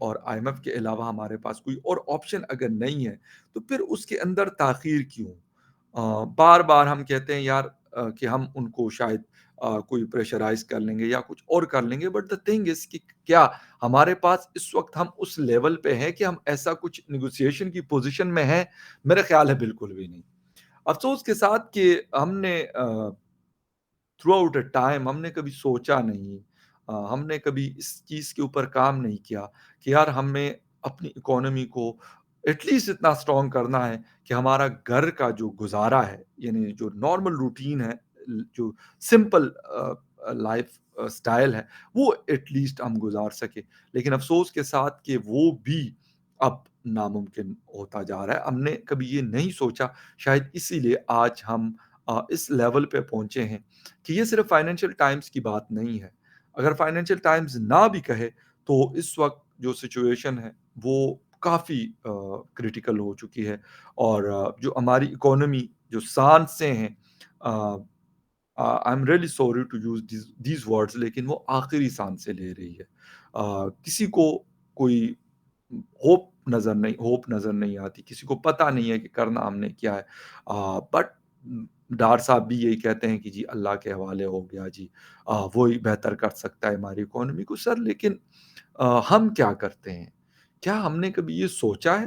اور I am F کے علاوہ ہمارے پاس کوئی اور آپشن اگر نہیں ہے تو پھر اس کے اندر تاخیر کیوں؟ بار بار ہم کہتے ہیں یار کہ ہم ان کو شاید کوئی پریشرائز کر لیں گے یا کچھ اور کر لیں گے، بٹ دا تھنگ از کہ کیا ہمارے پاس اس وقت ہم اس لیول پہ ہیں کہ ہم ایسا کچھ نیگوسیشن کی پوزیشن میں ہیں؟ میرے خیال ہے بالکل بھی نہیں۔ افسوس کے ساتھ کہ ہم نے تھرو آؤٹ اے ٹائم ہم نے کبھی سوچا نہیں، ہم نے کبھی اس چیز کے اوپر کام نہیں کیا کہ یار ہمیں اپنی اکانومی کو ایٹ لیسٹ اتنا اسٹرانگ کرنا ہے کہ ہمارا گھر کا جو گزارا ہے، یعنی جو نارمل روٹین ہے، جو سمپل لائف اسٹائل ہے، وہ ایٹ لیسٹ ہم گزار سکے۔ لیکن افسوس کے ساتھ کہ وہ بھی اب ناممکن ہوتا جا رہا ہے۔ ہم نے کبھی یہ نہیں سوچا، شاید اسی لیے آج ہم اس لیول پہ پہنچے ہیں کہ یہ صرف فائنینشیل ٹائمز کی بات نہیں ہے۔ اگر فائنینشیل ٹائمز نہ بھی کہے تو اس وقت جو سچویشن ہے وہ کافی کریٹیکل ہو چکی ہے، اور جو ہماری اکانومی جو سانس سے ہیں، I am really sorry to use these words, لیکن وہ آخری سانس سے لے رہی ہے۔ کسی کو کوئی ہوپ نظر نہیں آتی، کسی کو پتہ نہیں ہے کہ کرنا ہم نے کیا ہے، بٹ ڈار صاحب بھی یہی کہتے ہیں کہ جی اللہ کے حوالے ہو گیا جی، وہی بہتر کر سکتا ہے ہماری اکانومی کو۔ سر لیکن ہم کیا کرتے ہیں؟ کیا ہم نے کبھی یہ سوچا ہے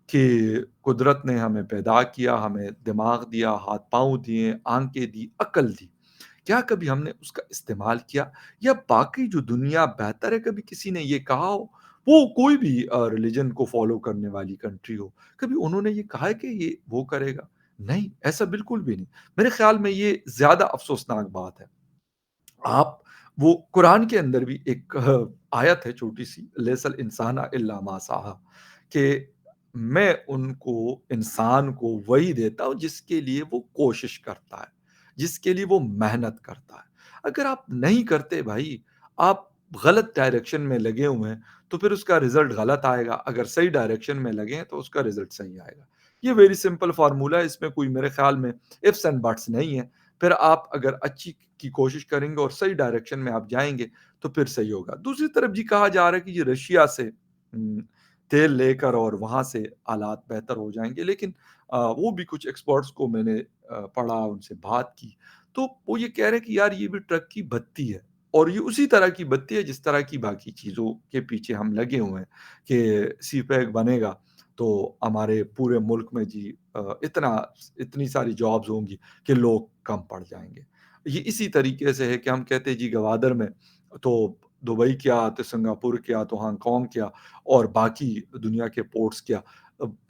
کہ قدرت نے ہمیں پیدا کیا، ہمیں دماغ دیا، ہاتھ پاؤں دیے، آنکھیں دی، عقل دی، کیا کبھی ہم نے اس کا استعمال کیا؟ یا باقی جو دنیا بہتر ہے، کبھی کسی نے یہ کہا ہو، وہ کوئی بھی ریلیجن کو فالو کرنے والی کنٹری ہو، کبھی انہوں نے یہ کہا ہے کہ یہ وہ کرے گا؟ نہیں، ایسا بالکل بھی نہیں۔ میرے خیال میں یہ زیادہ افسوسناک بات ہے۔ آپ وہ قرآن کے اندر بھی ایک آیت ہے چھوٹی سی، لیس الانسان الا ما سعی، کہ میں ان کو انسان کو وہی دیتا ہوں جس کے لیے وہ کوشش کرتا ہے، جس کے لیے وہ محنت کرتا ہے۔ اگر آپ نہیں کرتے بھائی، آپ غلط ڈائریکشن میں لگے ہوئے ہیں تو پھر اس کا رزلٹ غلط آئے گا، اگر صحیح ڈائریکشن میں لگے ہیں تو اس کا رزلٹ صحیح آئے گا۔ یہ ویری سمپل فارمولا ہے، اس میں کوئی میرے خیال میں ifs اینڈ بٹس نہیں ہے۔ پھر آپ اگر اچھی کی کوشش کریں گے اور صحیح ڈائریکشن میں آپ جائیں گے تو پھر صحیح ہوگا۔ دوسری طرف جی کہا جا رہا ہے کہ یہ رشیا سے تیل لے کر اور وہاں سے حالات بہتر ہو جائیں گے، لیکن وہ بھی کچھ ایکسپرٹس کو میں نے پڑھا، ان سے بات کی، تو وہ یہ کہہ رہے ہیں کہ یار یہ بھی ٹرک کی بتی ہے، اور یہ اسی طرح کی بتی ہے جس طرح کی باقی چیزوں کے پیچھے ہم لگے ہوئے ہیں کہ سی پیک بنے گا تو ہمارے پورے ملک میں جی اتنی ساری جابز ہوں گی کہ لوگ کم پڑ جائیں گے۔ یہ اسی طریقے سے ہے کہ ہم کہتے ہیں جی گوادر میں تو دبئی کیا تو سنگاپور کیا تو ہانگ کانگ کیا اور باقی دنیا کے پورٹس کیا،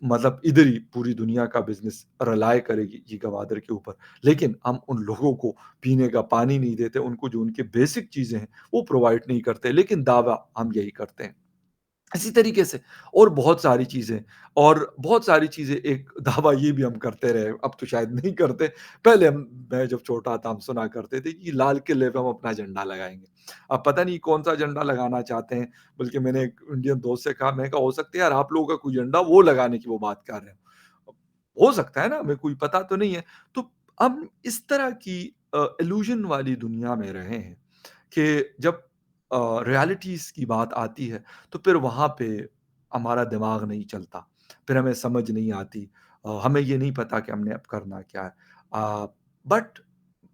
مطلب ادھر ہی پوری دنیا کا بزنس رلائے کرے گی جی گوادر کے اوپر، لیکن ہم ان لوگوں کو پینے کا پانی نہیں دیتے، ان کو جو ان کے بیسک چیزیں ہیں وہ پرووائڈ نہیں کرتے، لیکن دعویٰ ہم یہی کرتے ہیں۔ اسی طریقے سے اور بہت ساری چیزیں، اور بہت ساری چیزیں ایک دعویٰ یہ بھی ہم کرتے رہے، اب تو شاید نہیں کرتے، پہلے میں جب چھوٹا تھا ہم سنا کرتے تھے کہ لال قلعے پہ ہم اپنا جھنڈا لگائیں گے۔ اب پتہ نہیں کون سا جھنڈا لگانا چاہتے ہیں، بلکہ میں نے ایک انڈین دوست سے کہا، میں کہا ہو سکتا ہے یار آپ لوگوں کا کوئی جھنڈا وہ لگانے کی وہ بات کر رہے ہوں، ہو سکتا ہے نا، ہمیں کوئی پتہ تو نہیں ہے۔ تو ہم اس طرح کی ایلوژن والی دنیا میں رہے ہیں کہ جب ریالٹیز کی بات آتی ہے تو پھر وہاں پہ ہمارا دماغ نہیں چلتا، پھر ہمیں سمجھ نہیں آتی، ہمیں یہ نہیں پتا کہ ہم نے اب کرنا کیا ہے، بٹ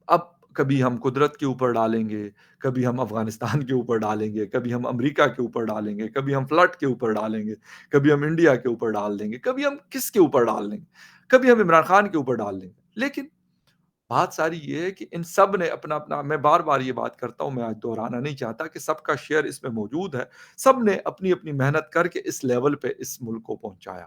اب کبھی ہم قدرت کے اوپر ڈالیں گے، کبھی ہم افغانستان کے اوپر ڈالیں گے، کبھی ہم امریکہ کے اوپر ڈالیں گے، کبھی ہم فلڈ کے اوپر ڈالیں گے، کبھی ہم انڈیا کے اوپر ڈال دیں گے، کبھی ہم کس کے اوپر ڈال دیں گے، کبھی ہم عمران خان کے اوپر ڈال دیں گے، لیکن بات ساری یہ ہے کہ ان سب نے اپنا اپنا، میں بار بار یہ بات کرتا ہوں، میں آج دہرانا نہیں چاہتا کہ سب کا شیئر اس میں موجود ہے، سب نے اپنی اپنی محنت کر کے اس لیول پہ اس ملک کو پہنچایا،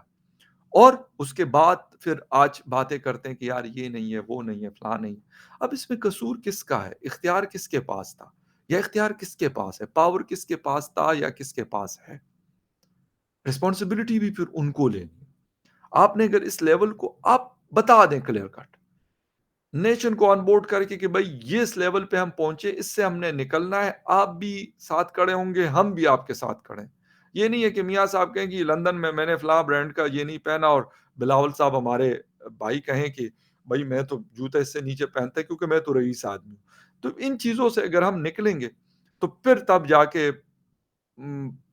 اور اس کے بعد پھر آج باتیں کرتے ہیں کہ یار یہ نہیں ہے، وہ نہیں ہے، فلاں نہیں ہے۔ اب اس میں قصور کس کا ہے؟ اختیار کس کے پاس تھا، یا اختیار کس کے پاس ہے؟ پاور کس کے پاس تھا یا کس کے پاس ہے؟ رسپانسبلٹی بھی پھر ان کو لینی ہے۔ آپ نے اگر اس لیول کو آپ بتا دیں کلیئر کٹ نیشن کو آن بورڈ کر کے کہ بھائی یہ اس لیول پہ ہم پہنچے، اس سے ہم نے نکلنا ہے، آپ بھی ساتھ کھڑے ہوں گے، ہم بھی آپ کے ساتھ کھڑے ہیں۔ یہ نہیں ہے کہ میاں صاحب کہیں کہ لندن میں نے فلاں برانڈ کا یہ نہیں پہنا، اور بلاول صاحب ہمارے بھائی کہیں کہ بھائی میں تو جوتا اس سے نیچے پہنتا ہے کیونکہ میں تو رئیس آدمی ہوں۔ تو ان چیزوں سے اگر ہم نکلیں گے تو پھر تب جا کے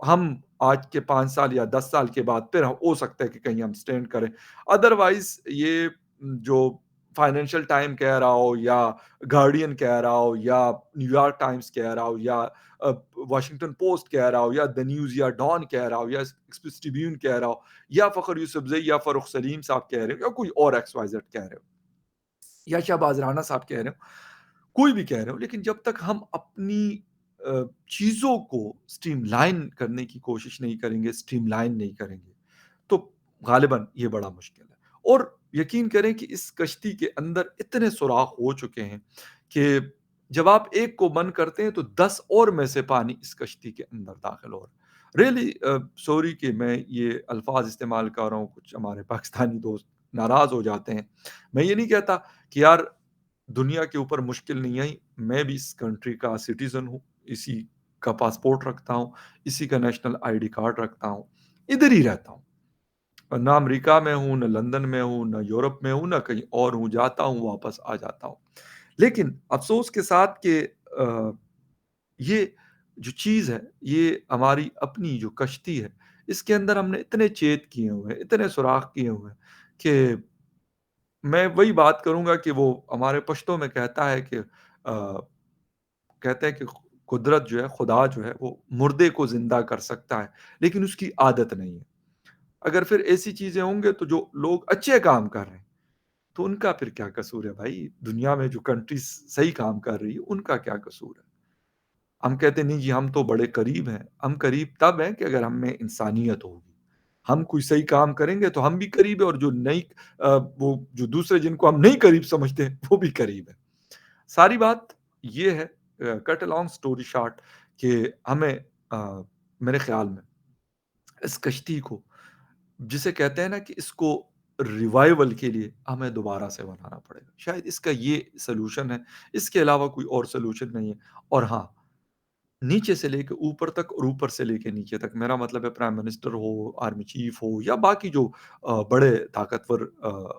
ہم آج کے 5 سال یا 10 سال کے بعد پھر ہو سکتا ہے کہ کہیں ہم اسٹینڈ کریں۔ ادروائز یہ جو فائنینشیل ٹائم کہہ رہا ہو یا گارڈین کہہ رہا ہو یا نیو یارک ٹائمز کہہ رہا ہو یا واشنگٹن پوسٹ کہہ رہا ہو یا دا نیوز یا ڈان کہہ رہا ہو یا ایکسپریس ٹریبیون کہہ رہا ہو یا فخر یوسف زئی یا فاروق سلیم صاحب کہہ رہے ہو یا کوئی اور ایکس وائی زیڈ کہہ رہے ہو یا شہباز رانا صاحب کہہ رہے ہو، کوئی بھی کہہ رہے ہو، لیکن جب تک ہم اپنی چیزوں کو اسٹریم لائن کرنے کی کوشش نہیں کریں گے، اسٹریم لائن نہیں کریں گے، تو غالباً یہ بڑا مشکل ہے۔ اور یقین کریں کہ اس کشتی کے اندر اتنے سوراخ ہو چکے ہیں کہ جب آپ ایک کو بند کرتے ہیں تو 10 اور میں سے پانی اس کشتی کے اندر داخل ہو رہا ہے۔ ریئلی سوری کہ میں یہ الفاظ استعمال کر رہا ہوں، کچھ ہمارے پاکستانی دوست ناراض ہو جاتے ہیں۔ میں یہ نہیں کہتا کہ یار دنیا کے اوپر مشکل نہیں آئی، میں بھی اس کنٹری کا سٹیزن ہوں، اسی کا پاسپورٹ رکھتا ہوں، اسی کا نیشنل آئی ڈی کارڈ رکھتا ہوں، ادھر ہی رہتا ہوں، اور نہ امریکہ میں ہوں، نہ لندن میں ہوں، نہ یورپ میں ہوں، نہ کہیں اور ہوں، جاتا ہوں واپس آ جاتا ہوں۔ لیکن افسوس کے ساتھ کہ یہ جو چیز ہے، یہ ہماری اپنی جو کشتی ہے، اس کے اندر ہم نے اتنے چیت کیے ہوئے ہیں، اتنے سوراخ کیے ہوئے ہیں کہ میں وہی بات کروں گا کہ وہ ہمارے پشتوں میں کہتا ہے کہ آ، کہتے ہیں کہ قدرت جو ہے، خدا جو ہے، وہ مردے کو زندہ کر سکتا ہے لیکن اس کی عادت نہیں ہے۔ اگر پھر ایسی چیزیں ہوں گے تو جو لوگ اچھے کام کر رہے ہیں تو ان کا پھر کیا قصور ہے بھائی؟ دنیا میں جو کنٹریز صحیح کام کر رہی ہے ان کا کیا قصور ہے؟ ہم کہتے نہیں جی ہم تو بڑے قریب ہیں، ہم قریب تب ہیں کہ اگر ہم میں انسانیت ہوگی، ہم کوئی صحیح کام کریں گے تو ہم بھی قریب ہے، اور جو نہیں وہ جو دوسرے جن کو ہم نہیں قریب سمجھتے ہیں وہ بھی قریب ہے۔ ساری بات یہ ہے، کٹ along اسٹوری شارٹ، کہ ہمیں میرے خیال میں اس کشتی کو، جسے کہتے ہیں نا کہ اس کو ریوائول کے لیے ہمیں دوبارہ سے بنانا پڑے گا، شاید اس کا یہ سلوشن ہے، اس کے علاوہ کوئی اور سلوشن نہیں ہے۔ اور ہاں، نیچے سے لے کے اوپر تک اور اوپر سے لے کے نیچے تک، میرا مطلب ہے پرائم منسٹر ہو، آرمی چیف ہو یا باقی جو بڑے طاقتور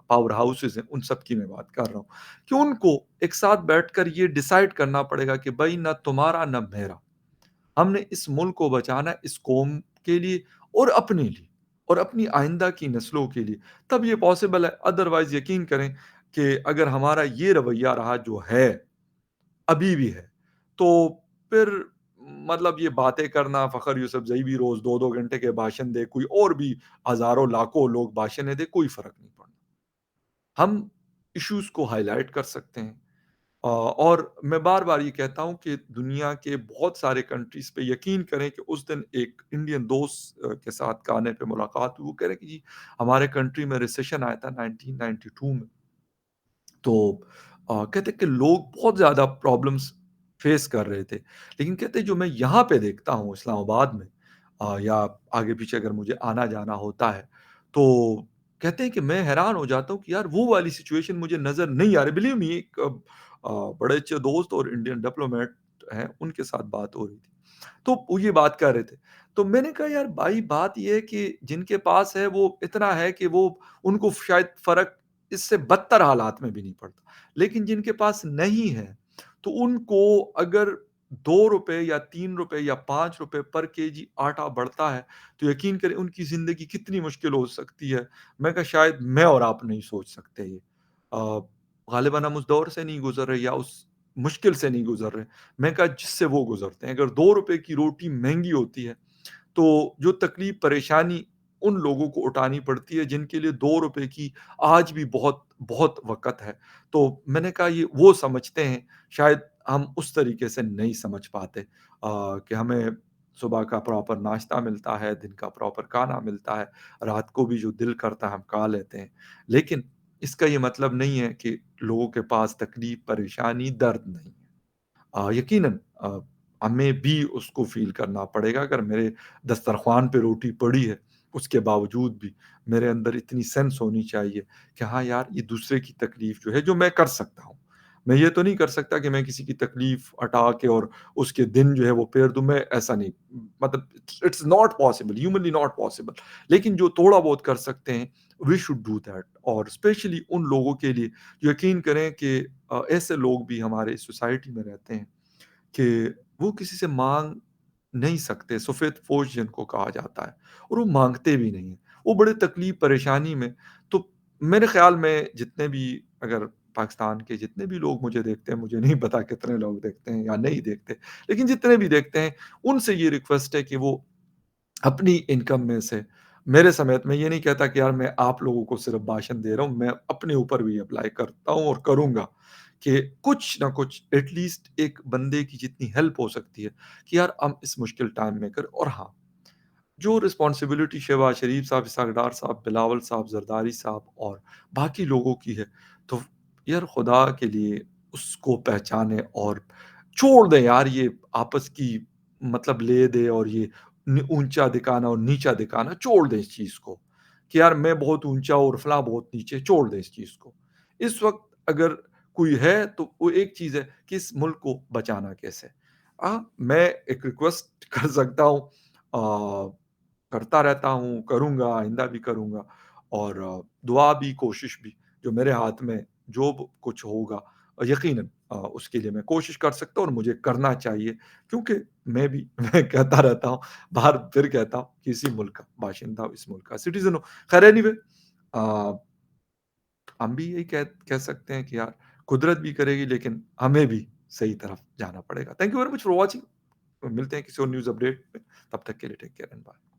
پاور ہاؤسز ہیں، ان سب کی میں بات کر رہا ہوں کہ ان کو ایک ساتھ بیٹھ کر یہ ڈیسائیڈ کرنا پڑے گا کہ بھائی نہ تمہارا نہ میرا، ہم نے اس ملک کو بچانا ہے اس قوم کے لیے اور اپنے لیے اور اپنی آئندہ کی نسلوں کے لیے، تب یہ پاسبل ہے۔ ادروائز یقین کریں کہ اگر ہمارا یہ رویہ رہا جو ہے، ابھی بھی ہے، تو پھر مطلب یہ باتیں کرنا، فخر یوسف زئی بھی روز 2 2 گھنٹے کے بھاشن دے، کوئی اور بھی ہزاروں لاکھوں لوگ بھاشنیں دے، کوئی فرق نہیں پڑنا۔ ہم ایشوز کو ہائی لائٹ کر سکتے ہیں، اور میں بار بار یہ کہتا ہوں کہ دنیا کے بہت سارے کنٹریز پہ یقین کریں کہ اس دن ایک انڈین دوست کے ساتھ کانے پہ ملاقات ہوئی، وہ کہہ رہے کہ جی ہمارے کنٹری میں ریسیشن آیا تھا 1992 میں، تو کہتے کہ لوگ بہت زیادہ پرابلمس فیس کر رہے تھے، لیکن کہتے جو میں یہاں پہ دیکھتا ہوں اسلام آباد میں، یا آگے پیچھے اگر مجھے آنا جانا ہوتا ہے، تو کہتے ہیں کہ میں حیران ہو جاتا ہوں کہ یار وہ والی سچویشن مجھے نظر نہیں آ رہی۔ بلیو می، ایک بڑے اچھے دوست اور انڈین ڈپلومیٹ ہیں، ان کے ساتھ بات ہو رہی تھی، تو وہ یہ بات کر رہے تھے، تو میں نے کہا یار بھائی بات یہ ہے کہ جن کے پاس ہے وہ اتنا ہے کہ وہ ان کو شاید فرق اس سے بدتر حالات میں بھی نہیں پڑتا، لیکن جن کے پاس نہیں ہے تو ان کو اگر 2 روپے یا 3 روپے یا 5 روپے پر کے جی آٹا بڑھتا ہے تو یقین کریں ان کی زندگی کتنی مشکل ہو سکتی ہے۔ میں کہا شاید میں اور آپ نہیں سوچ سکتے یہ، آ، غالباً ہم اس دور سے نہیں گزر رہے یا اس مشکل سے نہیں گزر رہے، میں کہا جس سے وہ گزرتے ہیں۔ اگر 2 روپے کی روٹی مہنگی ہوتی ہے تو جو تکلیف پریشانی ان لوگوں کو اٹھانی پڑتی ہے جن کے لیے 2 روپے کی آج بھی بہت بہت وقت ہے، تو میں نے کہا یہ وہ سمجھتے ہیں، شاید ہم اس طریقے سے نہیں سمجھ پاتے، کہ ہمیں صبح کا پراپر ناشتہ ملتا ہے، دن کا پراپر کھانا ملتا ہے، رات کو بھی جو دل کرتا ہے ہم کھا لیتے ہیں، لیکن اس کا یہ مطلب نہیں ہے کہ لوگوں کے پاس تکلیف پریشانی درد نہیں ہے۔ یقیناً ہمیں بھی اس کو فیل کرنا پڑے گا۔ اگر میرے دسترخوان پہ روٹی پڑی ہے اس کے باوجود بھی میرے اندر اتنی سینس ہونی چاہیے کہ ہاں یار یہ دوسرے کی تکلیف جو ہے جو میں کر سکتا ہوں، میں یہ تو نہیں کر سکتا کہ میں کسی کی تکلیف ہٹا کے اور اس کے دن جو ہے وہ پھیر دوں، میں ایسا نہیں، مطلب it's not possible, humanly not possible, لیکن جو تھوڑا بہت کر سکتے ہیں وی شوڈ ڈو دیٹ، اور اسپیشلی ان لوگوں کے لیے یقین کریں کہ ایسے لوگ بھی ہمارے سوسائٹی میں رہتے ہیں کہ وہ کسی سے مانگ نہیں سکتے، سفید پوش جن کو کہا جاتا ہے، اور وہ مانگتے بھی نہیں ہیں، وہ بڑے تکلیف پریشانی میں. تو میرے خیال میں جتنے بھی، اگر پاکستان کے جتنے بھی لوگ مجھے دیکھتے ہیں، مجھے نہیں پتا کتنے لوگ دیکھتے ہیں یا نہیں دیکھتے، لیکن جتنے بھی دیکھتے ہیں ان سے یہ ریکویسٹ ہے کہ وہ اپنی انکم میں سے، میرے سمیت، میں یہ نہیں کہتا کہ یار میں آپ لوگوں کو صرف بھاشن دے رہا ہوں، میں اپنے اوپر بھی اپلائی کرتا ہوں اور کروں گا کہ کچھ نہ کچھ ایٹ لیسٹ ایک بندے کی جتنی ہیلپ ہو سکتی ہے کہ یار ہم اس مشکل ٹائم میں کر. اور ہاں، جو رسپانسبلٹی شہباز شریف صاحب، اسحاق ڈار صاحب، بلاول صاحب، زرداری صاحب اور باقی لوگوں کی ہے، تو یار خدا کے لیے اس کو پہچانے اور چھوڑ دیں یار یہ آپس کی مطلب لے دے، اور یہ اونچا دکھانا اور نیچا دکھانا چھوڑ دیں اس چیز کو کہ یار میں بہت اونچا اور فلاں بہت نیچے. چھوڑ دیں اس چیز کو. اس وقت اگر کوئی ہے تو وہ ایک چیز ہے کہ اس ملک کو بچانا کیسے. میں ایک ریکویسٹ کر سکتا ہوں، کرتا رہتا ہوں، کروں گا، آئندہ بھی کروں گا، اور دعا بھی، کوشش بھی، جو میرے ہاتھ میں جو کچھ ہوگا یقیناً اس کے لیے میں کوشش کر سکتا ہوں اور مجھے کرنا چاہیے. کیونکہ میں بھی میں کہتا رہتا ہوں، باہر پھر کہتا ہوں کہ اسی ملک کا باشندہ ہوں، اس ملک کا سٹیزن ہوں. خیر اینی وے، ہم بھی یہی کہہ سکتے ہیں کہ یار قدرت بھی کرے گی لیکن ہمیں بھی صحیح طرف جانا پڑے گا. Thank you very much for watching. ملتے ہیں کسی اور نیوز اپڈیٹ میں، تب تک کے لیے ٹیک کیئر اینڈ بائے.